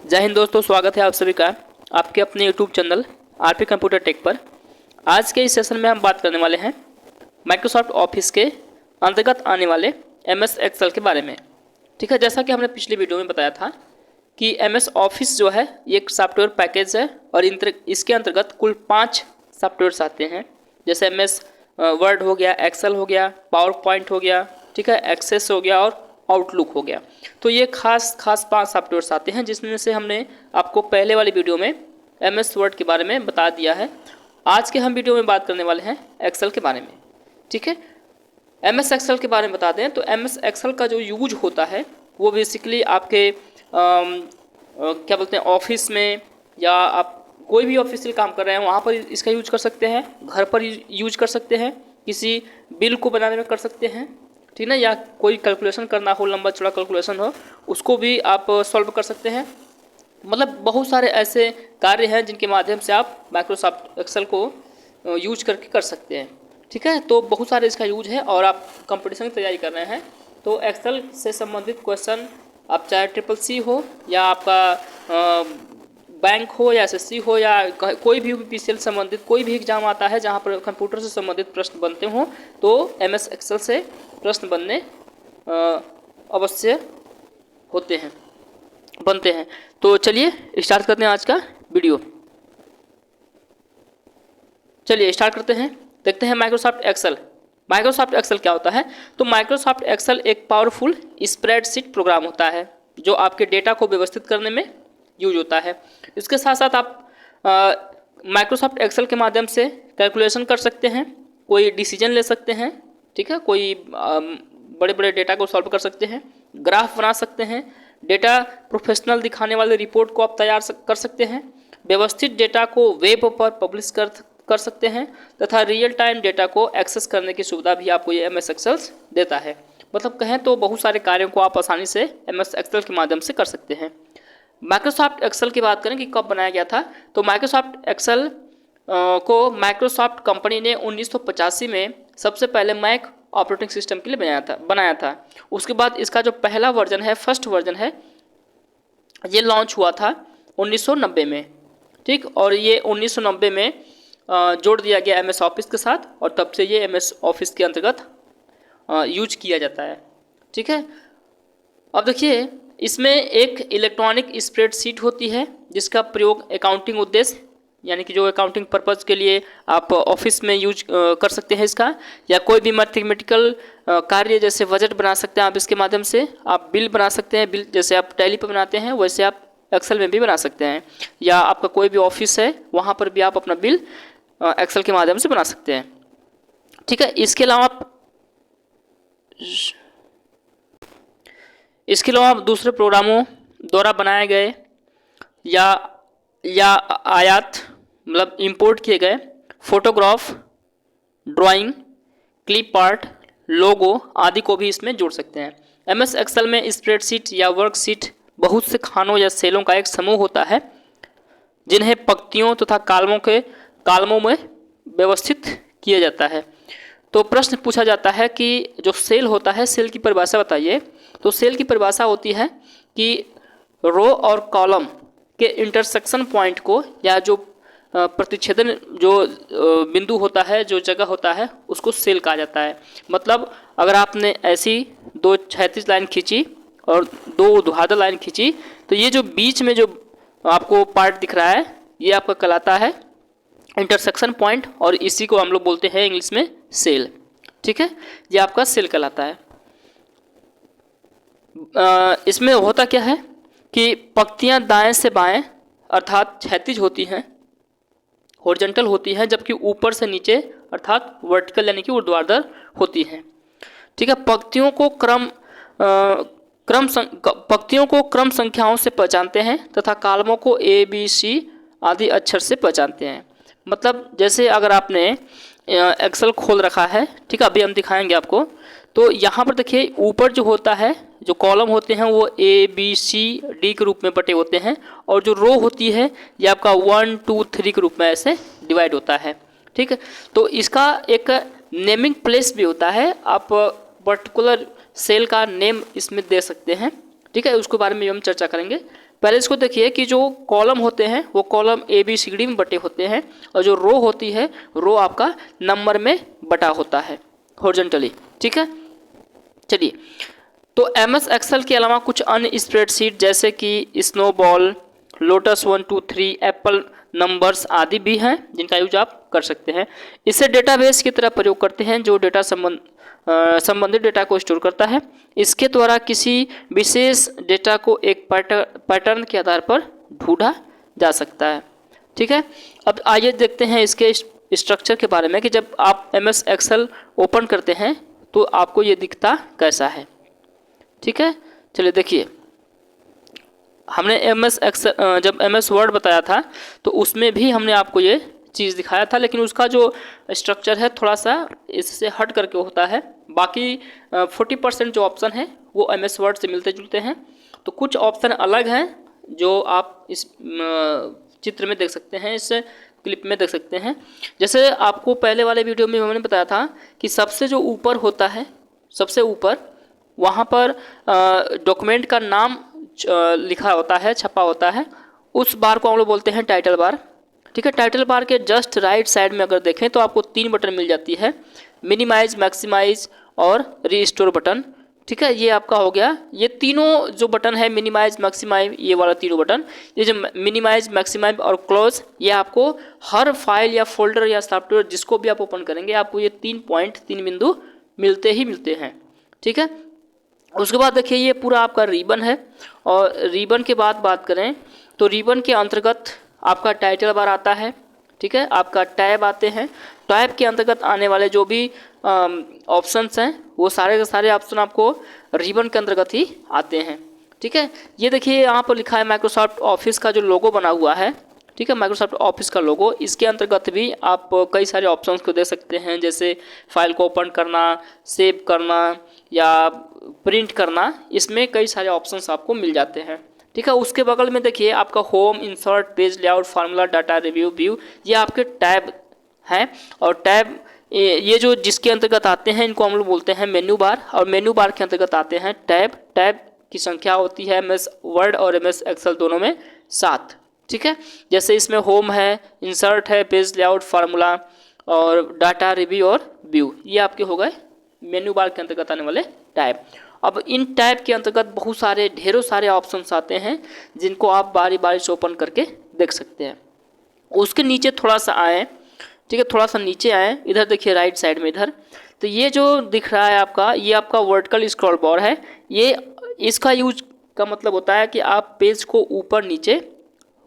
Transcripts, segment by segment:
जय हिंद दोस्तों, स्वागत है आप सभी का आपके अपने YouTube channel RP computer tech पर। आज के इस सेशन में हम बात करने वाले हैं माइक्रोसॉफ्ट ऑफिस के अंतर्गत आने वाले एमएस एक्सेल के बारे में। ठीक है, जैसा कि हमने पिछली वीडियो में बताया था कि एमएस ऑफिस जो है ये एक सॉफ्टवेयर पैकेज है और इसके अंतर्गत कुल 5 सॉफ्टवेयर्स आते हैं। जैसे एमएस वर्ड हो गया, एक्सेल हो गया, पावर पॉइंट हो गया, ठीक है, एक्सेस हो गया और आउटलुक हो गया। तो ये खास 5 सॉफ्टवेयर्स आते हैं जिसमें से हमने आपको पहले वाली वीडियो में एमएस वर्ड के बारे में बता दिया है। आज के हम वीडियो में बात करने वाले हैं एक्सेल के बारे में। ठीक है, एमएस एक्सेल के बारे में बता दें तो एमएस एक्सेल का जो यूज होता है वो बेसिकली आपके क्या बोलते हैं ऑफिस में, या आप कोई भी ऑफिशियल काम कर रहे हैं वहाँ पर इसका यूज कर सकते हैं, घर पर यूज कर सकते हैं, किसी बिल को बनाने में कर सकते हैं, ठीक ना, या कोई कैलकुलेशन करना हो, लंबा चौड़ा कैलकुलेशन हो, उसको भी आप सॉल्व कर सकते हैं। मतलब बहुत सारे ऐसे कार्य हैं जिनके माध्यम से आप माइक्रोसॉफ्ट एक्सेल को यूज करके कर सकते हैं। ठीक है, तो बहुत सारे इसका यूज है और आप कंपटीशन की तैयारी कर रहे हैं तो एक्सेल से संबंधित क्वेश्चन आप चाहे CCC हो या आपका बैंक हो या SSC हो या कोई भी PCL संबंधित कोई भी एग्जाम आता है जहाँ पर कंप्यूटर से संबंधित प्रश्न बनते हों तो MS एक्सेल से प्रश्न बनने अवश्य बनते हैं। तो चलिए स्टार्ट करते हैं आज का वीडियो। चलिए स्टार्ट करते हैं, देखते हैं माइक्रोसॉफ्ट एक्सेल। माइक्रोसॉफ्ट एक्सेल क्या होता है? तो माइक्रोसॉफ्ट एक्सेल एक पावरफुल स्प्रेडशीट प्रोग्राम होता है जो आपके डेटा को व्यवस्थित करने में यूज होता है। इसके साथ साथ आप माइक्रोसॉफ्ट एक्सेल के माध्यम से कैलकुलेशन कर सकते हैं, कोई डिसीजन ले सकते हैं, ठीक है, कोई बड़े बड़े डेटा को सॉल्व कर सकते हैं, ग्राफ बना सकते हैं, डेटा प्रोफेशनल दिखाने वाले रिपोर्ट को आप तैयार कर सकते हैं, व्यवस्थित डेटा को वेब पर पब्लिश कर सकते हैं तथा रियल टाइम डेटा को एक्सेस करने की सुविधा भी आपको ये एमएस एक्सेल देता है। मतलब कहें तो बहुत सारे कार्यों को आप आसानी से एमएस एक्सेल के माध्यम से कर सकते हैं। माइक्रोसॉफ्ट एक्सेल की बात करें कि कब बनाया गया था, तो माइक्रोसॉफ्ट एक्सेल को माइक्रोसॉफ्ट कंपनी ने 1985 में सबसे पहले मैक ऑपरेटिंग सिस्टम के लिए बनाया था। उसके बाद इसका जो पहला वर्जन है, फर्स्ट वर्जन है, ये लॉन्च हुआ था 1990 में। ठीक, और ये 1990 में जोड़ दिया गया एमएस ऑफिस के साथ और तब से ये एमएस ऑफिस के अंतर्गत यूज किया जाता है। ठीक है, अब देखिए इसमें एक इलेक्ट्रॉनिक स्प्रेडशीट होती है जिसका प्रयोग अकाउंटिंग उद्देश्य, यानी कि जो अकाउंटिंग पर्पज़ के लिए आप ऑफिस में यूज कर सकते हैं इसका, या कोई भी मैथमेटिकल कार्य जैसे बजट बना सकते हैं आप इसके माध्यम से, आप बिल बना सकते हैं, बिल जैसे आप टैली पर बनाते हैं वैसे आप एक्सेल में भी बना सकते हैं, या आपका कोई भी ऑफिस है वहाँ पर भी आप अपना बिल एक्सेल के माध्यम से बना सकते हैं। ठीक है, इसके अलावा आप दूसरे प्रोग्रामों द्वारा बनाए गए या आयात मतलब इंपोर्ट किए गए फोटोग्राफ, ड्राइंग, क्लिप आर्ट, लोगो आदि को भी इसमें जोड़ सकते हैं। एमएस एक्सेल में स्प्रेडशीट या वर्कशीट बहुत से खानों या सेलों का एक समूह होता है जिन्हें पंक्तियों तथा कालमों में व्यवस्थित किया जाता है। तो प्रश्न पूछा जाता है कि जो सेल होता है, सेल की परिभाषा बताइए। तो सेल की परिभाषा होती है कि रो और कॉलम के इंटरसेक्शन पॉइंट को, या जो प्रतिच्छेदन जो बिंदु होता है, जो जगह होता है, उसको सेल कहा जाता है। मतलब अगर आपने ऐसी 2 क्षैतिज लाइन खींची और 2 ऊर्ध्वाधर लाइन खींची तो ये जो बीच में जो आपको पार्ट दिख रहा है ये आपका कहलाता है इंटरसेक्शन पॉइंट, और इसी को हम लोग बोलते हैं इंग्लिश में सेल। ठीक है, ये आपका सेल कहलाता है। इसमें होता क्या है कि पंक्तियां दाएं से बाएं अर्थात क्षैतिज होती हैं, हॉरिजॉन्टल होती हैं, जबकि ऊपर से नीचे अर्थात वर्टिकल यानी कि ऊर्ध्वाधर होती हैं। ठीक है, पंक्तियों को क्रम संख्याओं से पहचानते हैं तथा कालमों को ABC आदि अक्षर से पहचानते हैं। मतलब जैसे अगर आपने एक्सेल खोल रखा है, ठीक है, अभी हम दिखाएंगे आपको, तो यहाँ पर देखिए ऊपर जो होता है, जो कॉलम होते हैं वो ABCD के रूप में बटे होते हैं, और जो रो होती है ये आपका 1 2 3 के रूप में ऐसे डिवाइड होता है। ठीक है, तो इसका एक नेमिंग प्लेस भी होता है, आप पर्टिकुलर सेल का नेम इसमें दे सकते हैं। ठीक है, उसके बारे में हम चर्चा करेंगे। पहले इसको देखिए कि जो कॉलम होते हैं वो कॉलम ABCD में बटे होते हैं और जो रो होती है रो आपका नंबर में बटा होता है हॉरिजॉन्टली। ठीक है, चलिए तो MS एक्सेल के अलावा कुछ अन्य स्प्रेडशीट जैसे कि स्नोबॉल, लोटस 1 2 3, एप्पल नंबर्स आदि भी हैं जिनका यूज आप कर सकते हैं। इसे डेटाबेस की तरह प्रयोग करते हैं जो डेटा संबंधित डेटा को स्टोर करता है। इसके द्वारा किसी विशेष डेटा को एक पैटर्न के आधार पर ढूंढा जा सकता है। ठीक है, अब आइए देखते हैं इसके स्ट्रक्चर के बारे में कि जब आप MS एक्सेल ओपन करते हैं तो आपको ये दिखता कैसा है। ठीक है, चलिए देखिए, हमने MS एक्सेल जब MS वर्ड बताया था तो उसमें भी हमने आपको ये चीज़ दिखाया था, लेकिन उसका जो स्ट्रक्चर है थोड़ा सा इससे हट करके होता है। बाकी 40% जो ऑप्शन है वो MS वर्ड से मिलते जुलते हैं। तो कुछ ऑप्शन अलग हैं जो आप इस चित्र में देख सकते हैं, इस क्लिप में देख सकते हैं। जैसे आपको पहले वाले वीडियो में मैंने बताया था कि सबसे जो ऊपर होता है, सबसे ऊपर वहाँ पर डॉक्यूमेंट का नाम लिखा होता है, छपा होता है। उस बार को हम लोग बोलते हैं टाइटल बार। ठीक है, टाइटल बार के जस्ट राइट साइड में अगर देखें तो आपको 3 बटन मिल जाती है, मिनिमाइज, मैक्सिमाइज और रीस्टोर बटन। ठीक है, ये आपका हो गया। ये तीनों जो बटन है मिनिमाइज, मैक्सिमाइज, ये वाला तीनों बटन, ये जो मिनिमाइज, मैक्सिमाइज और क्लोज, ये आपको हर फाइल या फोल्डर या सॉफ्टवेयर जिसको भी आप ओपन करेंगे आपको ये 3 पॉइंट, 3 बिंदु मिलते ही मिलते हैं। ठीक है, उसके बाद देखिए ये पूरा आपका रिबन है और रिबन के बाद बात करें तो रिबन के अंतर्गत आपका टाइटल बार आता है। ठीक है, आपका टैब आते हैं। टैब के अंतर्गत आने वाले जो भी ऑप्शंस हैं वो सारे के सारे ऑप्शन आपको रिबन के अंतर्गत ही आते हैं। ठीक है, ये देखिए यहाँ पर लिखा है माइक्रोसॉफ्ट ऑफिस का जो लोगो बना हुआ है। ठीक है, माइक्रोसॉफ्ट ऑफिस का लोगो, इसके अंतर्गत भी आप कई सारे ऑप्शंस को दे सकते हैं, जैसे फाइल को ओपन करना, सेव करना या प्रिंट करना। इसमें कई सारे ऑप्शंस आपको मिल जाते हैं। ठीक है, उसके बगल में देखिए आपका home, insert, page layout, formula, data, review, view, ये आपके टैब हैं। और टैब ये जो जिसके अंतर्गत आते हैं इनको हम लोग बोलते हैं मेन्यू बार, और मेन्यू बार के अंतर्गत आते हैं टैब। टैब की संख्या होती है MS वर्ड और MS एक्सेल दोनों में 7। ठीक है, जैसे इसमें होम है, इंसर्ट है, पेज लेआउट, फार्मूला और डाटा, रिव्यू और व्यू, ये आपके हो गए मेन्यू बार के अंतर्गत आने वाले टैब। अब इन टैब के अंतर्गत बहुत सारे ढेरों सारे ऑप्शंस आते हैं जिनको आप बारी बारी से ओपन करके देख सकते हैं। उसके नीचे थोड़ा सा आए, ठीक है, थोड़ा सा नीचे आए, इधर देखिए राइट साइड में इधर, तो ये जो दिख रहा है आपका, ये आपका वर्टिकल स्क्रॉल बार है। ये इसका यूज का मतलब होता है कि आप पेज को ऊपर नीचे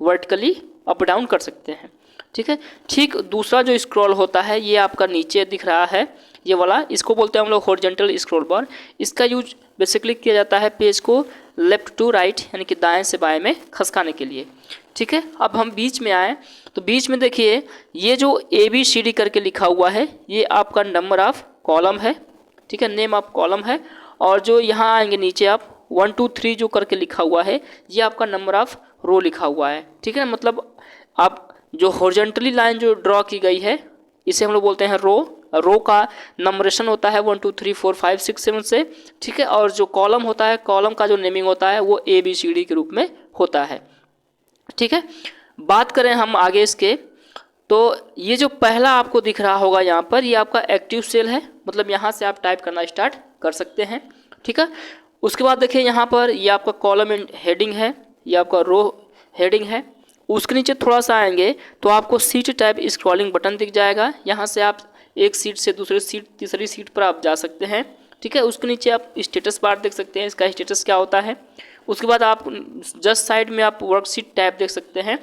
वर्टिकली अप डाउन कर सकते हैं। ठीक है, ठीक दूसरा जो स्क्रॉल होता है ये आपका नीचे दिख रहा है, ये वाला, इसको बोलते हैं हम लोग हॉरिजॉन्टल स्क्रॉल बार। इसका यूज बेसिकली किया जाता है पेज को लेफ्ट टू राइट यानी कि दाएं से बाएं में खसकाने के लिए। ठीक है, अब हम बीच में आए तो बीच में देखिए ये जो ABCD करके लिखा हुआ है ये आपका नंबर ऑफ कॉलम है। ठीक है, नेम ऑफ कॉलम है। और जो यहाँ आएंगे नीचे आप 1 2 3 जो करके लिखा हुआ है ये आपका नंबर ऑफ रो लिखा हुआ है। ठीक है, मतलब आप जो हॉरिजॉन्टली लाइन जो ड्रॉ की गई है इसे हम लोग बोलते हैं रो। रो का नंबरेशन होता है 1 2 3 4 5 6 7 से। ठीक है, और जो कॉलम होता है, कॉलम का जो नेमिंग होता है वो ABCD के रूप में होता है। ठीक है, बात करें हम आगे इसके, तो ये जो पहला आपको दिख रहा होगा यहाँ पर, ये आपका एक्टिव सेल है, मतलब यहाँ से आप टाइप करना स्टार्ट कर सकते हैं। ठीक है, उसके बाद देखिए यहाँ पर ये आपका कॉलम एंड हेडिंग है, ये आपका रो हेडिंग है। उसके नीचे थोड़ा सा आएंगे तो आपको सीट टाइप स्क्रॉलिंग बटन दिख जाएगा। यहाँ से आप एक सीट से दूसरी सीट, तीसरी सीट पर आप जा सकते हैं। ठीक है, उसके नीचे आप स्टेटस बार देख सकते हैं, इसका स्टेटस क्या होता है। उसके बाद आप जस्ट साइड में आप वर्कशीट टैब देख सकते हैं।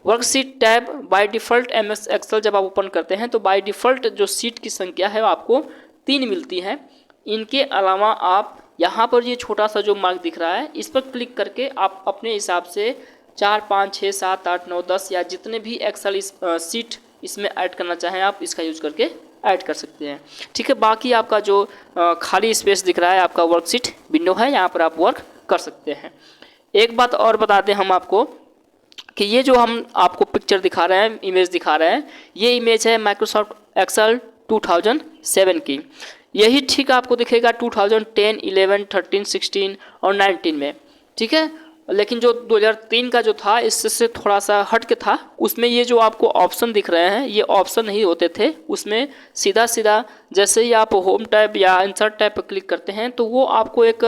Worksheet tab by default MS Excel जब आप ओपन करते हैं तो बाय डिफ़ॉल्ट जो सीट की संख्या है आपको 3 मिलती है। इनके अलावा आप यहाँ पर ये छोटा सा जो मार्क दिख रहा है इस पर क्लिक करके आप अपने हिसाब से 4 5 6 7 8 9 10 या जितने भी एक्सेल सीट इसमें ऐड करना चाहें आप इसका यूज़ करके ऐड कर सकते हैं। ठीक है, बाकी आपका जो खाली स्पेस दिख रहा है आपका वर्कशीट विंडो है, यहाँ पर आप वर्क कर सकते हैं। एक बात और बता दें हम आपको कि ये जो हम आपको पिक्चर दिखा रहे हैं, इमेज दिखा रहे हैं, ये इमेज है माइक्रोसॉफ्ट एक्सेल 2007 की। यही ठीक आपको दिखेगा 2010, 11, 13, 16 और 19 में। ठीक है, लेकिन जो 2003 का जो था इससे थोड़ा सा हट के था। उसमें ये जो आपको ऑप्शन दिख रहे हैं ये ऑप्शन नहीं होते थे, उसमें सीधा सीधा जैसे ही आप होम टैब या इंसर्ट टैब पर क्लिक करते हैं तो वो आपको एक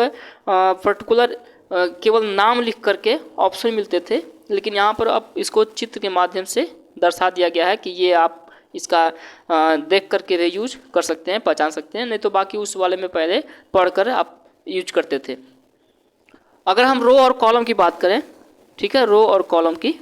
पर्टिकुलर केवल नाम लिख करके ऑप्शन मिलते थे। लेकिन यहाँ पर अब इसको चित्र के माध्यम से दर्शा दिया गया है कि ये आप इसका देख करके भी यूज कर सकते हैं, पहचान सकते हैं, नहीं तो बाकी उस वाले में पहले पढ़कर आप यूज करते थे। अगर हम रो और कॉलम की बात करें, ठीक है, रो और कॉलम की,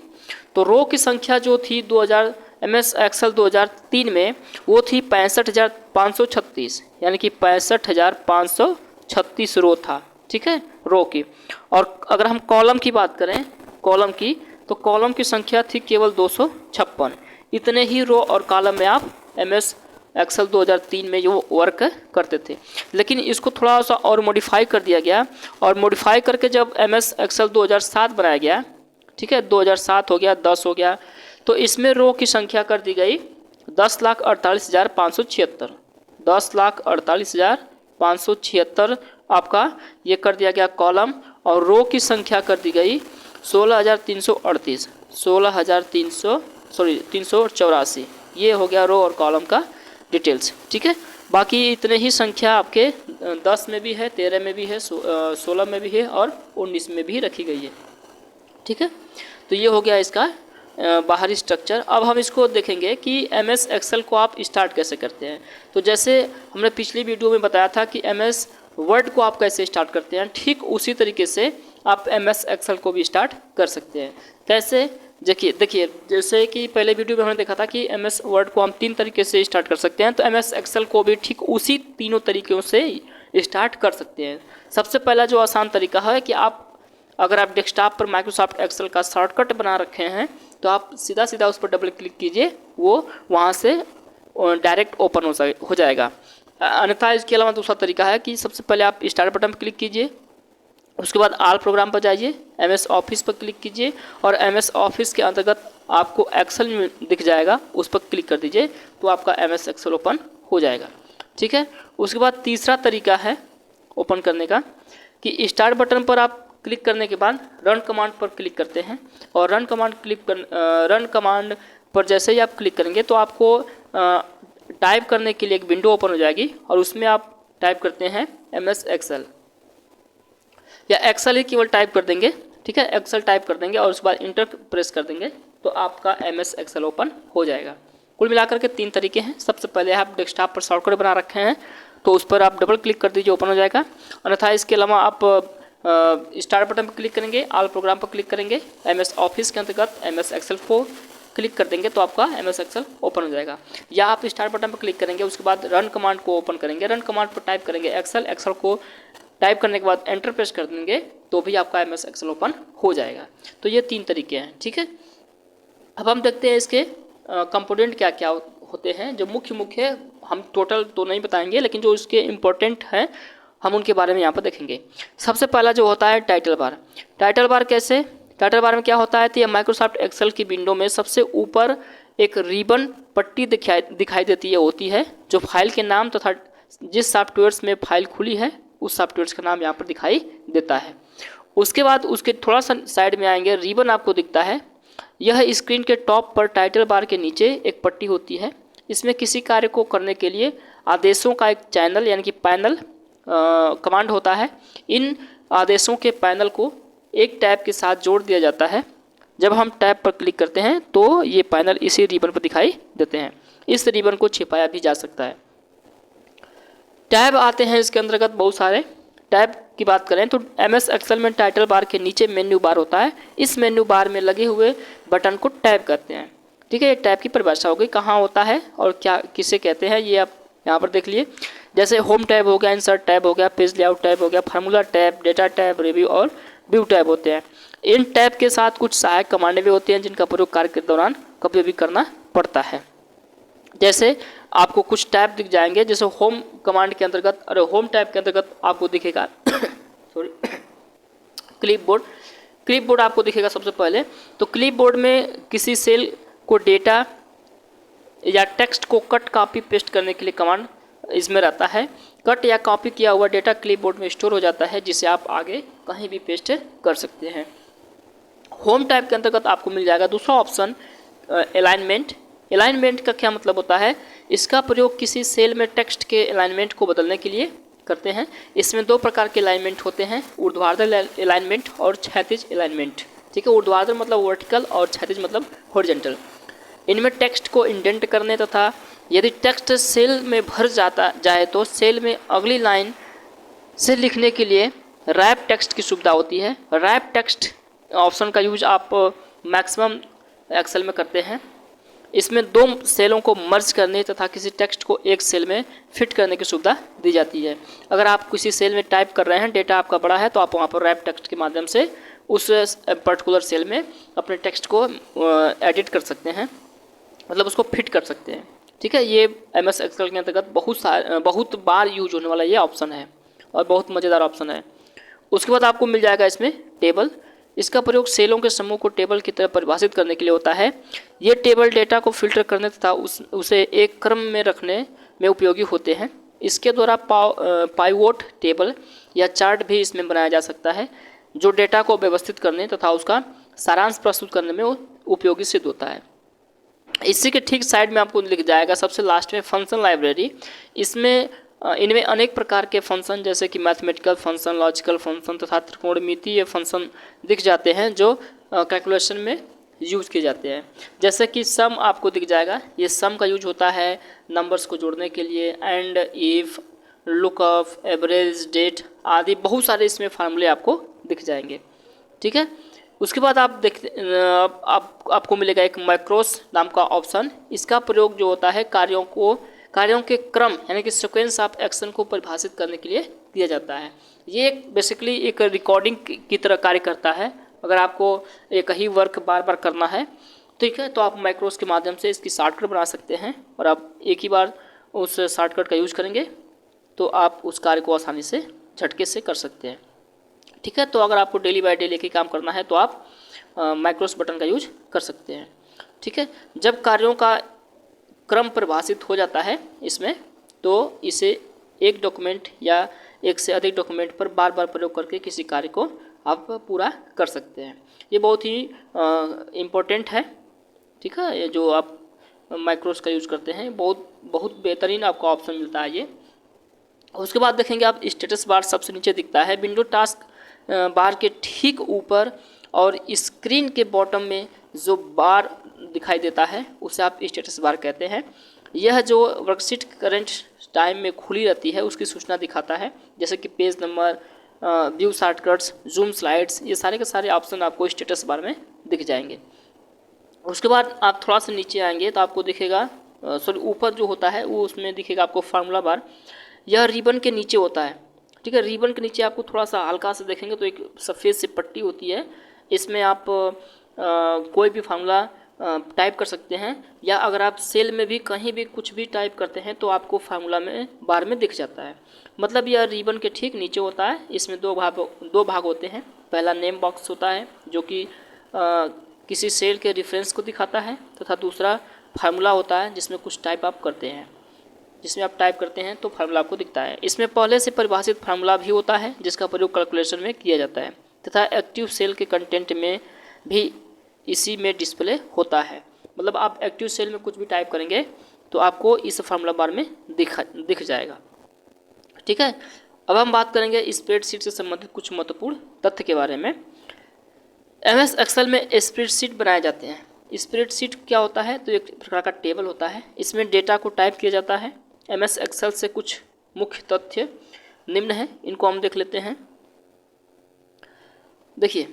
तो रो की संख्या जो थी 2000 MS एक्सेल 2003 में वो थी 65,536, यानी कि 65,536 रो था, ठीक है, रो की। और अगर हम कॉलम की बात करें, कॉलम की, तो कॉलम की संख्या थी केवल 256। इतने ही रो और कॉलम में आप MS एक्सेल 2003 में जो वर्क करते थे। लेकिन इसको थोड़ा सा और मॉडिफाई कर दिया गया, और मॉडिफाई करके जब MS एक्सेल 2007 बनाया गया, ठीक है, 2007 हो गया, 10 हो गया, तो इसमें रो की संख्या कर दी गई 10,48,576, 10,48,576 आपका ये कर दिया गया कॉलम। और रो की संख्या कर दी गई 16,338, 384। ये हो गया रो और कॉलम का डिटेल्स, ठीक है। बाकी इतने ही संख्या आपके 10 में भी है, 13 में भी है, 16 में भी है और 19 में भी रखी गई है, ठीक है। तो ये हो गया इसका बाहरी स्ट्रक्चर। अब हम इसको देखेंगे कि MS एक्सेल को आप स्टार्ट कैसे करते हैं। तो जैसे हमने पिछली वीडियो में बताया था कि MS वर्ड को आप कैसे स्टार्ट करते हैं, ठीक उसी तरीके से आप MS एक्सेल को भी स्टार्ट कर सकते हैं। कैसे, देखिए जैसे कि पहले वीडियो में हमने देखा था कि MS वर्ड को हम 3 तरीके से स्टार्ट कर सकते हैं, तो MS एक्सेल को भी ठीक उसी तीनों तरीक़ों से स्टार्ट कर सकते हैं। सबसे पहला जो आसान तरीका है कि अगर आप डेस्कटॉप पर माइक्रोसॉफ्ट एक्सेल का शॉर्टकट बना रखे हैं तो आप सीधा सीधा उस पर डबल क्लिक कीजिए, वो वहाँ से डायरेक्ट ओपन हो जाएगा। अन्यथा इसके अलावा दूसरा तरीका है कि सबसे पहले आप स्टार्ट बटन पर क्लिक कीजिए, उसके बाद ऑल प्रोग्राम पर जाइए, MS ऑफिस पर क्लिक कीजिए और MS ऑफिस के अंतर्गत आपको एक्सेल में दिख जाएगा, उस पर क्लिक कर दीजिए तो आपका MS एक्सेल ओपन हो जाएगा, ठीक है। उसके बाद तीसरा तरीका है ओपन करने का कि स्टार्ट बटन पर आप क्लिक करने के बाद रन कमांड पर क्लिक करते हैं, और रन कमांड पर जैसे ही आप क्लिक करेंगे तो आपको टाइप करने के लिए एक विंडो ओपन हो जाएगी, और उसमें आप टाइप करते हैं MS एक्सेल, या एक्सेल ही केवल टाइप कर देंगे, ठीक है, एक्सेल टाइप कर देंगे और उसके बाद इंटर प्रेस कर देंगे तो आपका MS एक्सेल ओपन हो जाएगा। कुल मिलाकर के 3 तरीके हैं। सबसे पहले आप डेस्कटॉप पर शॉर्टकट बना रखे हैं तो उस पर आप डबल क्लिक कर दीजिए, ओपन हो जाएगा। अन्यथा इसके अलावा आप स्टार्ट बटन पर क्लिक करेंगे, ऑल प्रोग्राम पर क्लिक करेंगे, MS ऑफिस के अंतर्गत MS एक्सेल को क्लिक कर देंगे तो आपका MS एक्सेल ओपन हो जाएगा। या आप स्टार्ट बटन पर क्लिक करेंगे, उसके बाद रन कमांड को ओपन करेंगे, रन कमांड पर टाइप करेंगे एक्सेल को टाइप करने के बाद एंटर प्रेस कर देंगे तो भी आपका MS एक्सेल ओपन हो जाएगा। तो ये 3 तरीके हैं, ठीक है। अब हम देखते हैं इसके कंपोनेंट क्या क्या होते हैं। जो मुख्य हम टोटल तो नहीं बताएंगे, लेकिन जो इसके इम्पोर्टेंट हैं हम उनके बारे में यहाँ पर देखेंगे। सबसे पहला जो होता है टाइटल बार। टाइटल बार कैसे, टाइटल बार में क्या होता है, तो ये माइक्रोसॉफ्ट एक्सेल की विंडो में सबसे ऊपर एक रिबन पट्टी दिखाई देती है, होती है, जो फाइल के नाम तथा जिस सॉफ्टवेयर्स में फाइल खुली है उस सॉफ्टवेयर्स का नाम यहाँ पर दिखाई देता है। उसके बाद उसके थोड़ा सा साइड में आएंगे, रिबन आपको दिखता है। यह स्क्रीन के टॉप पर टाइटल बार के नीचे एक पट्टी होती है। इसमें किसी कार्य को करने के लिए आदेशों का एक चैनल यानी कि पैनल कमांड होता है। इन आदेशों के पैनल को एक टैब के साथ जोड़ दिया जाता है। जब हम टैब पर क्लिक करते हैं तो ये पैनल इसी रिबन पर दिखाई देते हैं। इस रिबन को छिपाया भी जा सकता है। टैब आते हैं इसके अंतर्गत बहुत सारे। टैब की बात करें तो MS एक्सेल में टाइटल बार के नीचे मेन्यू बार होता है। इस मेन्यू बार में लगे हुए बटन को टैब कहते हैं, ठीक है। ये टैब की परिभाषा हो गई, कहाँ होता है और क्या किसे कहते हैं ये आप यहाँ पर देख लिए। जैसे होम टैब हो गया, इंसर्ट टैब हो गया, पेज लेआउट टैब हो गया, formula tab, data tab, review और व्यू टैब होते हैं। इन टैब के साथ कुछ सहायक कमांडें भी होती हैं जिनका प्रयोग कार्य के दौरान कभी भी करना पड़ता है। जैसे आपको कुछ टैब दिख जाएंगे, जैसे होम कमांड के अंतर्गत, अरे होम टैब के अंतर्गत आपको दिखेगा सॉरी क्लिपबोर्ड आपको दिखेगा सबसे पहले। तो क्लिपबोर्ड में किसी सेल को डेटा या टेक्स्ट को कट कॉपी पेस्ट करने के लिए कमांड इसमें रहता है। कट या कॉपी किया हुआ डेटा क्लिपबोर्ड में स्टोर हो जाता है, जिसे आप आगे कहीं भी पेस्ट कर सकते हैं। होम टाइप के अंतर्गत आपको मिल जाएगा दूसरा ऑप्शन अलाइनमेंट। अलाइनमेंट का क्या मतलब होता है, इसका प्रयोग किसी सेल में टेक्स्ट के अलाइनमेंट को बदलने के लिए करते हैं। इसमें दो प्रकार के अलाइनमेंट होते हैं, ऊर्ध्वाधर अलाइनमेंट और क्षैतिज अलाइनमेंट। ठीक है, ऊर्ध्वाधर मतलब वर्टिकल और क्षैतिज मतलब हॉरिजॉन्टल। इनमें टेक्स्ट को इंडेंट करने तथा यदि टेक्स्ट सेल में भर जाता जाए तो सेल में अगली लाइन से लिखने के लिए रैप टेक्स्ट की सुविधा होती है। रैप टेक्स्ट ऑप्शन का यूज आप मैक्सिमम एक्सेल में करते हैं। इसमें दो सेलों को मर्ज करने तथा किसी टेक्स्ट को एक सेल में फिट करने की सुविधा दी जाती है। अगर आप किसी सेल में टाइप कर रहे हैं, डेटा आपका बड़ा है, तो आप वहाँ पर रैप टेक्स्ट के माध्यम से उस पर्टिकुलर सेल में अपने टेक्स्ट को एडिट कर सकते हैं, मतलब उसको फिट कर सकते हैं। ठीक है, ये MS एक्सेल के अंतर्गत बहुत बार यूज होने वाला ये ऑप्शन है और बहुत मज़ेदार ऑप्शन है। उसके बाद आपको मिल जाएगा इसमें टेबल। इसका प्रयोग सेलों के समूह को टेबल की तरह परिभाषित करने के लिए होता है। ये टेबल डेटा को फिल्टर करने तथा उसे एक क्रम में रखने में उपयोगी होते हैं। इसके द्वारा पाइवोट टेबल या चार्ट भी इसमें बनाया जा सकता है, जो डेटा को व्यवस्थित करने तथा उसका सारांश प्रस्तुत करने में उपयोगी सिद्ध होता है। इसी के ठीक साइड में आपको लिख जाएगा सबसे लास्ट में फंक्शन लाइब्रेरी। इनमें अनेक प्रकार के फंक्शन जैसे कि मैथमेटिकल फंक्शन, लॉजिकल फंक्शन तथा त्रिकोणमितीय फंक्शन दिख जाते हैं जो कैलकुलेशन में यूज किए जाते हैं। जैसे कि सम आपको दिख जाएगा, ये सम का यूज होता है नंबर्स को जोड़ने के लिए। And, if, lookup, average, date आदि बहुत सारे इसमें फार्मूले आपको दिख जाएंगे। ठीक है, उसके बाद आपको मिलेगा एक मैक्रोस नाम का ऑप्शन। इसका प्रयोग जो होता है कार्यों के क्रम यानी कि सीक्वेंस ऑफ एक्शन को परिभाषित करने के लिए किया जाता है। ये बेसिकली एक रिकॉर्डिंग की तरह कार्य करता है। अगर आपको एक ही वर्क बार बार करना है, ठीक है, तो आप मैक्रोस के माध्यम से इसकी शॉर्टकट बना सकते हैं और आप एक ही बार उस शॉर्टकट का यूज करेंगे तो आप उस कार्य को आसानी से झटके से कर सकते हैं। ठीक है, तो अगर आपको डेली बाय डेली एक ही काम करना है तो आप मैक्रोस बटन का यूज कर सकते हैं। ठीक है, जब कार्यों का क्रम परिभाषित हो जाता है इसमें, तो इसे एक डॉक्यूमेंट या एक से अधिक डॉक्यूमेंट पर बार बार प्रयोग करके किसी कार्य को आप पूरा कर सकते हैं। ये बहुत ही इम्पोर्टेंट है। ठीक है, ये जो आप मैक्रोस का यूज करते हैं बहुत बेहतरीन आपको ऑप्शन मिलता है ये। उसके बाद देखेंगे आप स्टेटस बार सबसे नीचे दिखता है विंडो टास्क बार के ठीक ऊपर, और स्क्रीन के बॉटम में जो बार दिखाई देता है उसे आप स्टेटस बार कहते हैं। यह जो वर्कशीट करंट टाइम में खुली रहती है उसकी सूचना दिखाता है, जैसे कि page number, view shortcuts, zoom slides, ये सारे के सारे ऑप्शन आपको स्टेटस बार में दिख जाएंगे। उसके बाद आप थोड़ा सा नीचे आएंगे तो आपको दिखेगा, ऊपर जो होता है वो उसमें दिखेगा आपको फार्मूला बार। यह रिबन के नीचे होता है। ठीक है, रिबन के नीचे आपको थोड़ा सा हल्का से देखेंगे तो एक सफ़ेद सी पट्टी होती है। इसमें आप कोई भी फार्मूला टाइप कर सकते हैं, या अगर आप सेल में भी कहीं भी कुछ भी टाइप करते हैं तो आपको फार्मूला में बार में दिख जाता है। मतलब यह रिबन के ठीक नीचे होता है। इसमें दो भाग होते हैं। पहला नेम बॉक्स होता है जो कि किसी सेल के रेफरेंस को दिखाता है, तथा दूसरा फार्मूला होता है जिसमें कुछ टाइप आप करते हैं, जिसमें आप टाइप करते हैं तो फार्मूला आपको दिखता है। इसमें पहले से परिभाषित फार्मूला भी होता है जिसका प्रयोग कैलकुलेशन में किया जाता है, तथा एक्टिव सेल के कंटेंट में भी इसी में डिस्प्ले होता है। मतलब आप एक्टिव सेल में कुछ भी टाइप करेंगे तो आपको इस फार्मूला बार में दिख जाएगा। ठीक है, अब हम बात करेंगे स्प्रेडशीट से संबंधित कुछ महत्वपूर्ण तथ्य के बारे में। MS एक्सेल में स्प्रेडशीट बनाए जाते हैं। स्प्रेडशीट क्या होता है, तो एक प्रकार का टेबल होता है। इसमें डेटा को टाइप किया जाता है। MS एक्सेल से कुछ मुख्य तथ्य निम्न हैं, इनको हम देख लेते हैं। देखिए,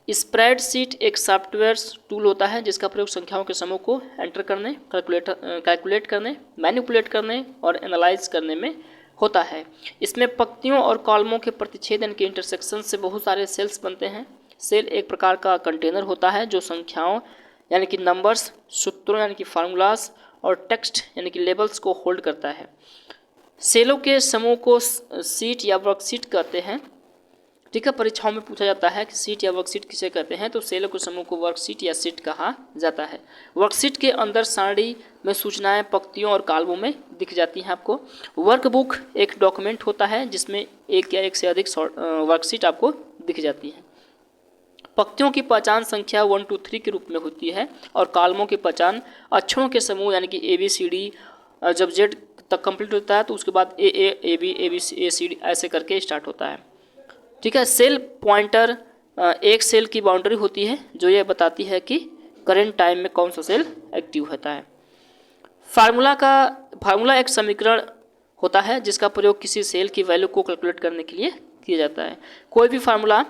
स्प्रेडशीट एक सॉफ्टवेयर टूल होता है जिसका प्रयोग संख्याओं के समूह को एंटर करने, कैलकुलेट करने, मैनिपुलेट करने और एनालाइज करने में होता है। इसमें पंक्तियों और कॉलमों के प्रतिच्छेदन के इंटरसेक्शन से बहुत सारे सेल्स बनते हैं। सेल एक प्रकार का कंटेनर होता है जो संख्याओं यानी कि नंबर्स, सूत्रों यानी कि फार्मूलाज और टेक्स्ट यानी कि लेबल्स को होल्ड करता है। सेलों के समूह को सीट या वर्कशीट कहते हैं। ठीक है, परीक्षाओं में पूछा जाता है कि सीट या वर्कशीट किसे कहते हैं, तो सेलों के समूह को वर्कशीट या सीट कहा जाता है। वर्कशीट के अंदर सारणी में सूचनाएं पंक्तियों और कॉलमों में दिख जाती हैं आपको। वर्कबुक एक डॉक्यूमेंट होता है जिसमें एक या एक से अधिक वर्कशीट आपको दिख जाती हैं। पंक्तियों की पहचान संख्या 1 2 3 के रूप में होती है और कॉलमों की पहचान अक्षरों के समूह यानी कि ABCD, जब Z तक कंप्लीट होता है तो उसके बाद AA AB ABC ACD ऐसे करके स्टार्ट होता है। ठीक है। सेल पॉइंटर एक सेल की बाउंड्री होती है जो यह बताती है कि करेंट टाइम में कौन सा सेल एक्टिव होता है। फार्मूला एक समीकरण होता है जिसका प्रयोग किसी सेल की वैल्यू को कैलकुलेट करने के लिए किया जाता है। कोई भी फार्मूला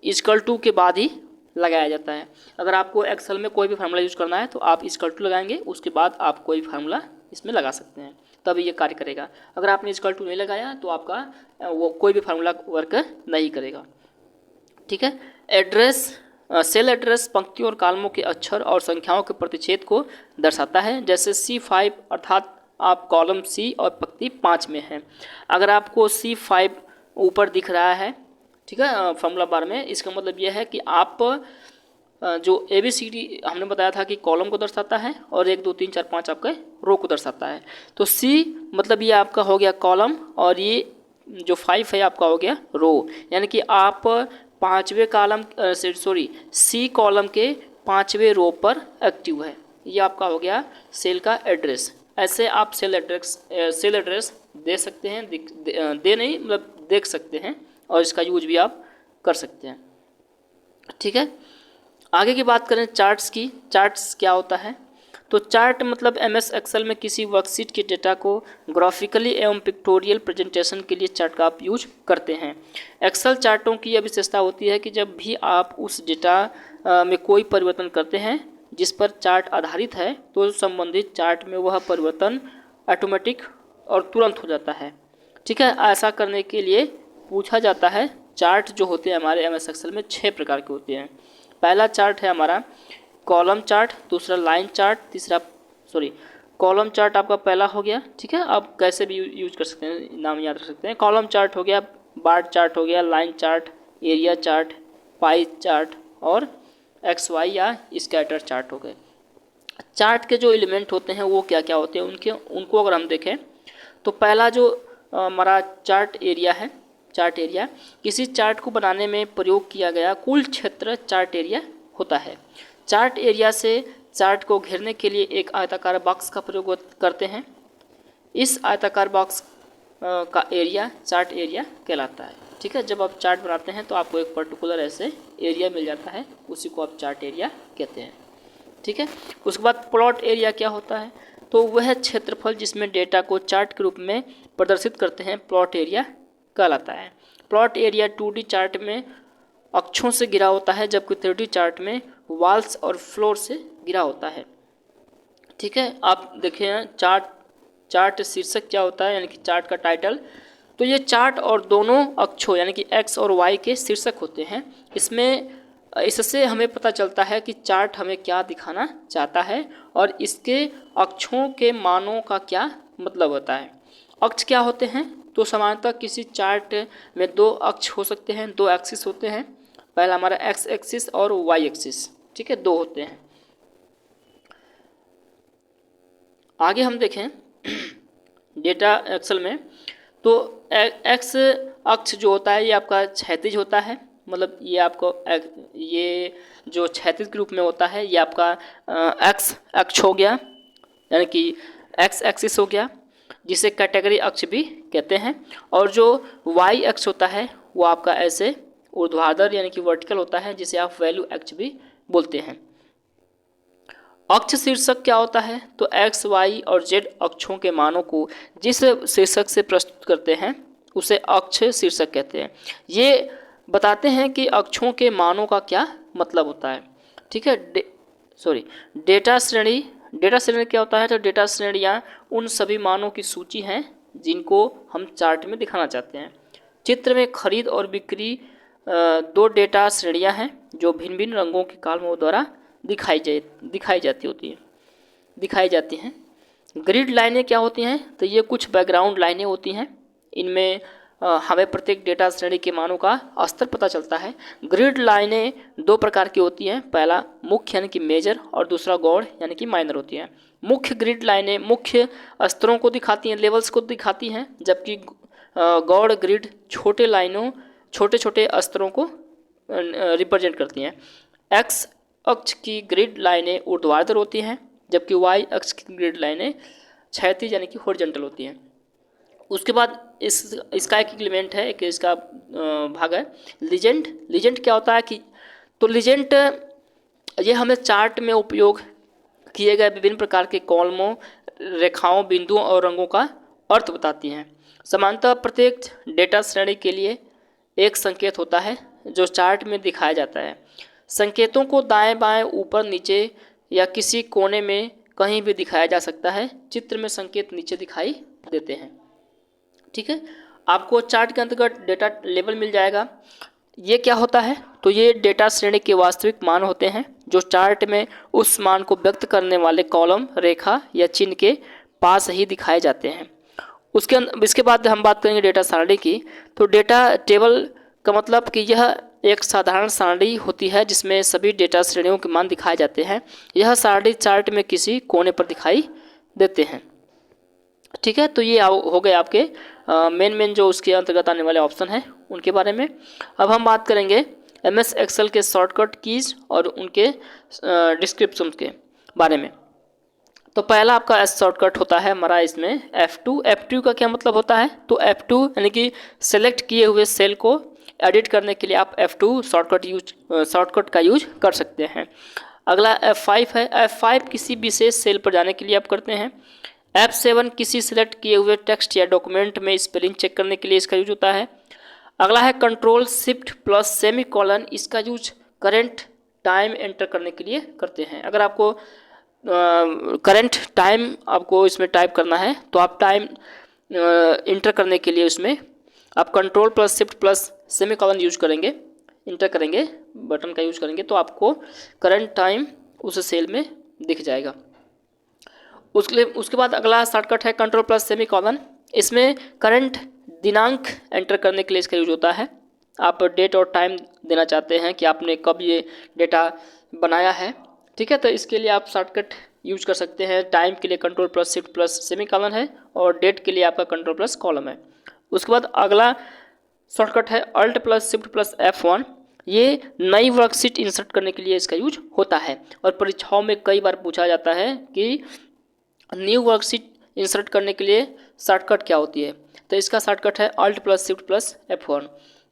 इक्वल टू के बाद ही लगाया जाता है। अगर आपको एक्सेल में कोई भी फार्मूला यूज करना है तो आप इक्वल टू लगाएंगे, उसके बाद आप कोई भी फार्मूला इसमें लगा सकते हैं, तभी ये कार्य करेगा। अगर आपने इक्वल टू नहीं लगाया तो आपका वो कोई भी फार्मूला वर्क नहीं करेगा। ठीक है। एड्रेस सेल एड्रेस पंक्तियों और कॉलमों के अक्षर और संख्याओं के प्रतिच्छेद को दर्शाता है। जैसे C5 अर्थात आप कॉलम C और पंक्ति 5 में हैं। अगर आपको C5 ऊपर दिख रहा है, ठीक है, फॉर्मूला बार में, इसका मतलब यह है कि आप जो ABCD हमने बताया था कि कॉलम को दर्शाता है और 1 2 3 4 5 आपके रो को दर्शाता है। तो C मतलब ये आपका हो गया कॉलम और ये जो 5 है आपका हो गया रो, यानी कि आप पाँचवें कॉलम C कॉलम के 5वें रो पर एक्टिव है। ये आपका हो गया सेल का एड्रेस। ऐसे आप सेल एड्रेस दे सकते हैं, दे नहीं मतलब देख सकते हैं और इसका यूज भी आप कर सकते हैं। ठीक है। आगे की बात करें चार्ट्स की। चार्ट्स क्या होता है? तो चार्ट मतलब MS एक्सेल में किसी वर्कशीट के डेटा को ग्राफिकली एवं पिक्टोरियल प्रेजेंटेशन के लिए चार्ट का आप यूज करते हैं। एक्सेल चार्टों की यह विशेषता होती है कि जब भी आप उस डेटा में कोई परिवर्तन करते हैं जिस पर चार्ट आधारित है तो संबंधित चार्ट में वह परिवर्तन ऑटोमेटिक और तुरंत हो जाता है। ठीक है। ऐसा करने के लिए पूछा जाता है। चार्ट जो होते हैं हमारे MS एक्सेल में 6 प्रकार के होते हैं। पहला चार्ट है हमारा कॉलम चार्ट, दूसरा लाइन चार्ट, तीसरा कॉलम चार्ट आपका पहला हो गया। ठीक है। आप कैसे भी यूज कर सकते हैं, नाम याद रख सकते हैं। कॉलम चार्ट हो गया, बार चार्ट हो गया, line chart, area chart, pie chart और XY या स्कैटर चार्ट हो गए। चार्ट के जो एलिमेंट होते हैं वो क्या क्या होते हैं उनको अगर हम देखें तो पहला जो हमारा चार्ट एरिया है, चार्ट एरिया किसी चार्ट को बनाने में प्रयोग किया गया कुल क्षेत्र चार्ट एरिया होता है। चार्ट एरिया से चार्ट को घेरने के लिए एक आयताकार बॉक्स का प्रयोग करते हैं। इस आयताकार बॉक्स का एरिया चार्ट एरिया कहलाता है। ठीक है। जब आप चार्ट बनाते हैं तो आपको एक पर्टिकुलर ऐसे एरिया मिल जाता है, उसी को आप चार्ट एरिया कहते हैं। ठीक है। उसके बाद प्लॉट एरिया क्या होता है? तो वह क्षेत्रफल जिसमें डेटा को चार्ट के रूप में प्रदर्शित करते हैं प्लॉट एरिया कहलाता है। प्लॉट एरिया 2D चार्ट में अक्षों से घिरा होता है जबकि 3D चार्ट में वॉल्स और फ्लोर से घिरा होता है। ठीक है। आप देखें चार्ट शीर्षक क्या होता है, यानी कि चार्ट का टाइटल। तो ये चार्ट और दोनों अक्षों यानी कि X और Y के शीर्षक होते हैं। इससे हमें पता चलता है कि चार्ट हमें क्या दिखाना चाहता है और इसके अक्षों के मानों का क्या मतलब होता है। अक्ष क्या होते हैं? तो सामान्यतः किसी चार्ट में 2 अक्ष हो सकते हैं, 2 एक्सिस होते हैं। पहला हमारा X एक्सिस और Y एक्सिस। ठीक है, 2 होते हैं। आगे हम देखें डेटा एक्सेल में तो X अक्ष जो होता है ये आपका क्षैतिज होता है, मतलब ये आपको ये जो क्षैतिज के रूप में होता है ये आपका X अक्ष हो गया, यानी कि X एक्सिस हो गया, जिसे कैटेगरी अक्ष भी कहते हैं। और जो Y अक्ष होता है वो आपका ऐसे ऊर्ध्वाधर यानी कि वर्टिकल होता है, जिसे आप वैल्यू अक्ष भी बोलते हैं। अक्ष शीर्षक क्या होता है? तो X, Y और Z अक्षों के मानों को जिस शीर्षक से प्रस्तुत करते हैं उसे अक्ष शीर्षक कहते हैं। ये बताते हैं कि अक्षों के मानों का क्या मतलब होता है। ठीक है। डेटा श्रेणी क्या होता है? तो डेटा श्रेणियाँ उन सभी मानों की सूची हैं जिनको हम चार्ट में दिखाना चाहते हैं। चित्र में खरीद और बिक्री 2 डेटा श्रेणियाँ हैं जो भिन्न भिन्न रंगों के कॉलमों द्वारा दिखाई जाती हैं। ग्रिड लाइनें क्या होती हैं? तो ये कुछ बैकग्राउंड लाइनें होती हैं। इनमें हमें प्रत्येक डेटा श्रेणी के मानों का स्तर पता चलता है। ग्रिड लाइनें 2 प्रकार की होती हैं, पहला मुख्य यानी कि मेजर और दूसरा गौड़ यानी कि माइनर होती हैं। मुख्य ग्रिड लाइनें मुख्य स्तरों को दिखाती हैं, लेवल्स को दिखाती हैं, जबकि गौड़ ग्रिड छोटे छोटे स्तरों को रिप्रेजेंट करती हैं। एक्स अक्ष की ग्रिड लाइनें ऊर्ध्वाधर होती हैं, जबकि वाई अक्ष की ग्रिड लाइनें क्षैतिज यानी कि हॉरिजॉन्टल होती हैं। उसके बाद इसका एक एलिमेंट है, एक इसका भाग है लीजेंड। लीजेंड क्या होता है कि तो लीजेंड ये हमें चार्ट में उपयोग किए गए विभिन्न प्रकार के कॉलमों, रेखाओं, बिंदुओं और रंगों का अर्थ बताती हैं। सामान्यतः प्रत्येक डेटा श्रेणी के लिए एक संकेत होता है जो चार्ट में दिखाया जाता है। संकेतों को दाएं बाएं, ऊपर नीचे या किसी कोने में कहीं भी दिखाया जा सकता है। चित्र में संकेत नीचे दिखाई देते हैं। ठीक है, आपको चार्ट के अंतर्गत डेटा लेवल मिल जाएगा। ये क्या होता है, तो ये डेटा श्रेणी के वास्तविक मान होते हैं जो चार्ट में उस मान को व्यक्त करने वाले कॉलम, रेखा या चिन्ह के पास ही दिखाए जाते हैं। इसके बाद हम बात करेंगे डेटा सारणी की। तो डेटा टेबल का मतलब कि यह एक साधारण सारणी होती है जिसमें सभी डेटा श्रेणियों के मान दिखाए जाते हैं। यह सारणी चार्ट में किसी कोने पर दिखाई देते हैं। ठीक है, तो ये हो गए आपके मेन जो उसके अंतर्गत आने वाले ऑप्शन हैं उनके बारे में। अब हम बात करेंगे MS एक्सेल के शॉर्टकट कीज और उनके डिस्क्रिप्शन के बारे में। तो पहला आपका एस शॉर्टकट होता है हमारा इसमें F2। F2 का क्या मतलब होता है, तो F2 यानी कि सेलेक्ट किए हुए सेल को एडिट करने के लिए आप F2 शॉर्टकट का यूज कर सकते हैं। अगला F5 है। F5 किसी विशेष सेल पर जाने के लिए आप करते हैं। F7 किसी सिलेक्ट किए हुए टेक्स्ट या डॉक्यूमेंट में स्पेलिंग चेक करने के लिए इसका यूज होता है। अगला है कंट्रोल शिफ्ट प्लस सेमीकोलन। इसका यूज करेंट टाइम एंटर करने के लिए करते हैं। अगर आपको करेंट टाइम आपको इसमें टाइप करना है तो आप टाइम इंटर करने के लिए उसमें आप control plus shift plus semicolon use करेंगे, इंटर करेंगे, बटन का यूज करेंगे तो आपको करंट टाइम उस सेल में दिख जाएगा। उसके बाद अगला शॉर्टकट है कंट्रोल प्लस सेमीकोलन। इसमें करंट दिनांक एंटर करने के लिए इसका यूज होता है। आप डेट और टाइम देना चाहते हैं कि आपने कब ये डेटा बनाया है। ठीक है, तो इसके लिए आप शॉर्टकट यूज कर सकते हैं। टाइम के लिए control plus shift plus semicolon है और डेट के लिए आपका कंट्रोल प्लस कॉलम है। उसके बाद अगला शॉर्टकट है alt plus shift plus F1। ये नई वर्कशीट इंसर्ट करने के लिए इसका यूज होता है और परीक्षाओं में कई बार पूछा जाता है कि न्यू वर्कशीट इंसर्ट करने के लिए शॉर्टकट क्या होती है, तो इसका शॉर्टकट है alt plus shift plus F1।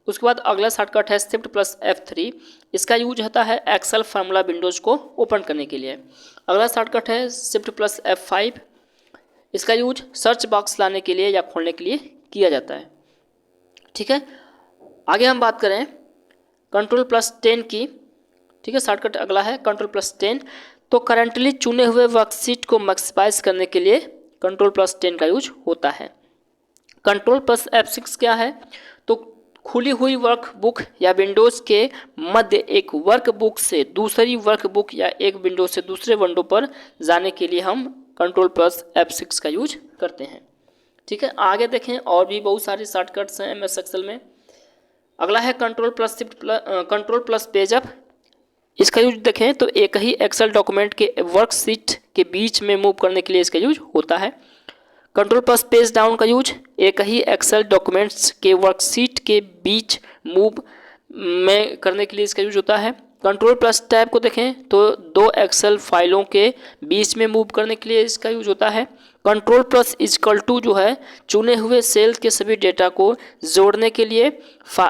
उसके बाद अगला शॉर्टकट है शिफ्ट प्लस F3। इसका यूज होता है एक्सेल फार्मूला विंडोज़ को ओपन करने के लिए। अगला शॉर्टकट है शिफ्ट प्लस F5। इसका यूज सर्च बॉक्स लाने के लिए या खोलने के लिए किया जाता है। ठीक है, आगे हम बात करें कंट्रोल प्लस 10 की। ठीक है, शॉर्टकट अगला है कंट्रोल प्लस 10। तो करंटली चुने हुए वर्कशीट को मैक्सिमाइज करने के लिए कंट्रोल प्लस 10 का यूज होता है। कंट्रोल प्लस F6 क्या है, तो खुली हुई वर्कबुक या विंडोज़ के मध्य एक वर्कबुक से दूसरी वर्कबुक या एक विंडो से दूसरे विंडो पर जाने के लिए हम कंट्रोल प्लस F6 का यूज करते हैं। ठीक है, आगे देखें और भी बहुत सारे शॉर्टकट्स हैं MS एक्सेल में। अगला है कंट्रोल प्लस पेज अप। इसका यूज देखें तो एक ही एक्सेल डॉक्यूमेंट के वर्कशीट के बीच में मूव करने के लिए इसका यूज होता है। कंट्रोल प्लस पेज डाउन का यूज एक ही एक्सेल डॉक्यूमेंट्स के वर्कशीट के बीच मूव में करने के लिए इसका यूज होता है। कंट्रोल प्लस टैब को देखें तो दो एक्सेल फाइलों के बीच में मूव करने के लिए इसका यूज होता है। कंट्रोल प्लस इक्वल टू जो है चुने हुए सेल के सभी डेटा को जोड़ने के लिए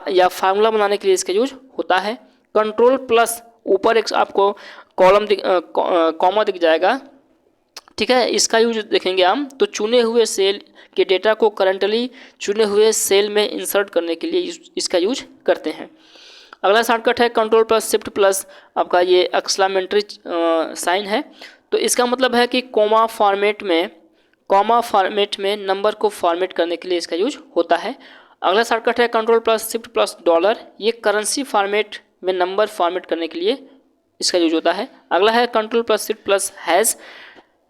या फार्मूला बनाने के लिए इसका यूज होता है। कंट्रोल प्लस ऊपर एक आपको कॉमा दिख जाएगा। ठीक है, इसका यूज देखेंगे हम तो चुने हुए सेल के डेटा को करंटली चुने हुए सेल में इंसर्ट करने के लिए इसका यूज करते हैं। अगला शॉर्टकट है कंट्रोल प्लस शिफ्ट प्लस आपका ये एक्सक्लेमेटरी साइन है। तो इसका मतलब है कि कॉमा फॉर्मेट में नंबर को फॉर्मेट करने के लिए इसका यूज होता है। अगला शॉर्टकट है कंट्रोल प्लस शिफ्ट प्लस $। ये करेंसी फॉर्मेट में नंबर फॉर्मेट करने के लिए इसका यूज होता है। अगला है control plus shift plus hash.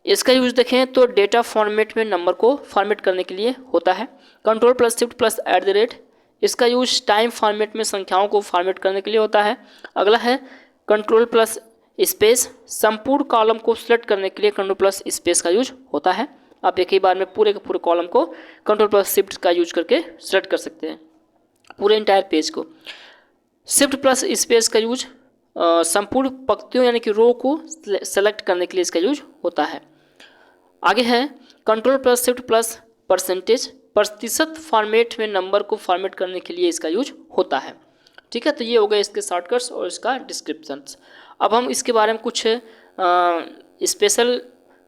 इसका यूज देखें तो डेटा फॉर्मेट में नंबर को फॉर्मेट करने के लिए होता है। कंट्रोल प्लस शिफ्ट प्लस @ इसका यूज टाइम फॉर्मेट में संख्याओं को फॉर्मेट करने के लिए होता है। अगला है कंट्रोल प्लस स्पेस। संपूर्ण कॉलम को सिलेक्ट करने के लिए कंट्रोल प्लस स्पेस का यूज होता है। आप एक ही बार में पूरे के पूरे कॉलम को कंट्रोल प्लस शिफ्ट का यूज करके सिलेक्ट कर सकते हैं, पूरे इंटायर पेज को। शिफ्ट प्लस स्पेस का यूज संपूर्ण पंक्तियों यानी कि रो को सेलेक्ट करने के लिए इसका यूज होता है। आगे है control plus shift plus percentage, प्रतिशत फॉर्मेट में नंबर को फॉर्मेट करने के लिए इसका यूज होता है। ठीक है, तो ये हो गए इसके शॉर्टकट्स और इसका डिस्क्रिप्शंस। अब हम इसके बारे में कुछ स्पेशल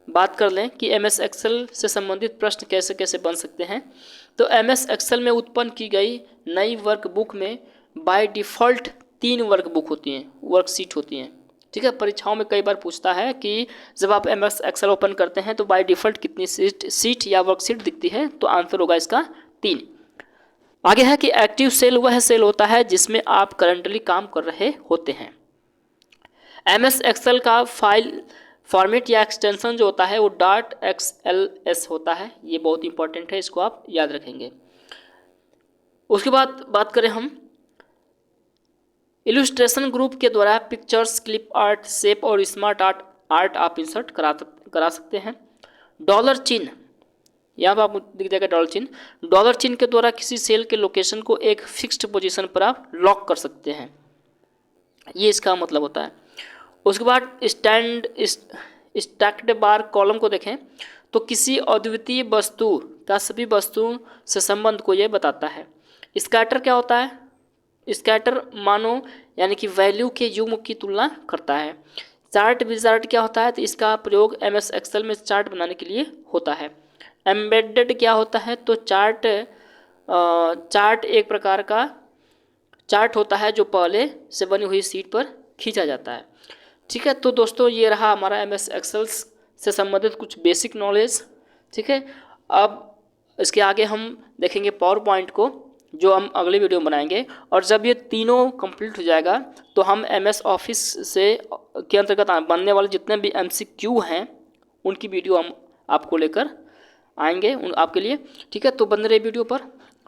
बात कर लें कि एम एस एक्सेल से संबंधित प्रश्न कैसे कैसे बन सकते हैं। तो एम एस एक्सेल में उत्पन्न की गई नई वर्कबुक में बाय डिफ़ॉल्ट 3 वर्कबुक होती हैं, वर्कशीट होती हैं। ठीक है, परीक्षाओं में कई बार पूछता है कि जब आप एम एस एक्सेल ओपन करते हैं तो बाय डिफ़ॉल्ट कितनी सीट या वर्कशीट दिखती है, तो आंसर होगा इसका 3। आगे है कि एक्टिव सेल वह सेल होता है जिसमें आप करंटली काम कर रहे होते हैं। एम एस एक्सेल का फाइल फॉर्मेट या एक्सटेंशन जो होता है वो .xls होता है, ये बहुत इंपॉर्टेंट है, इसको आप याद रखेंगे। उसके बाद बात करें हम इलस्ट्रेशन ग्रुप के द्वारा पिक्चर्स, क्लिप आर्ट, शेप और स्मार्ट आर्ट आप इंसर्ट करा सकते हैं। डॉलर चिन्ह, यहाँ पर आपको दिख जाएगा डॉलर चिन्ह। डॉलर चिन्ह के द्वारा किसी सेल के लोकेशन को एक फिक्स्ड पोजीशन पर आप लॉक कर सकते हैं, ये इसका मतलब होता है। उसके बाद स्टैक्ड बार कॉलम को देखें तो किसी अद्वितीय वस्तु का सभी वस्तुओं से संबंध को यह बताता है। स्कैटर क्या होता है? स्कैटर मानों यानी कि वैल्यू के युग्म की तुलना करता है। चार्ट विजार्ट क्या होता है? तो इसका प्रयोग एम एस एक्सेल में चार्ट बनाने के लिए होता है। एम्बेडेड क्या होता है? तो चार्ट एक प्रकार का चार्ट होता है जो पहले से बनी हुई शीट पर खींचा जाता है। ठीक है, तो दोस्तों ये रहा हमारा एम एस एक्सेल से संबंधित कुछ बेसिक नॉलेज। ठीक है, अब इसके आगे हम देखेंगे पावर पॉइंट को, जो हम अगले वीडियो में बनाएंगे। और जब ये तीनों कंप्लीट हो जाएगा तो हम एम एस ऑफिस से के अंतर्गत बनने वाले जितने भी MCQ हैं उनकी वीडियो हम आपको लेकर आएंगे आपके लिए। ठीक है, तो बन रहे वीडियो पर।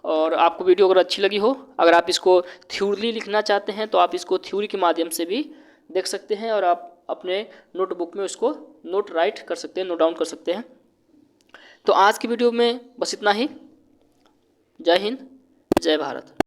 और आपको वीडियो अगर अच्छी लगी हो, अगर आप इसको थ्योरी लिखना चाहते हैं तो आप इसको थ्योरी के माध्यम से भी देख सकते हैं और आप अपने नोटबुक में उसको नोट राइट कर सकते हैं, नोट डाउन कर सकते हैं। तो आज की वीडियो में बस इतना ही। जय हिंद, जय भारत।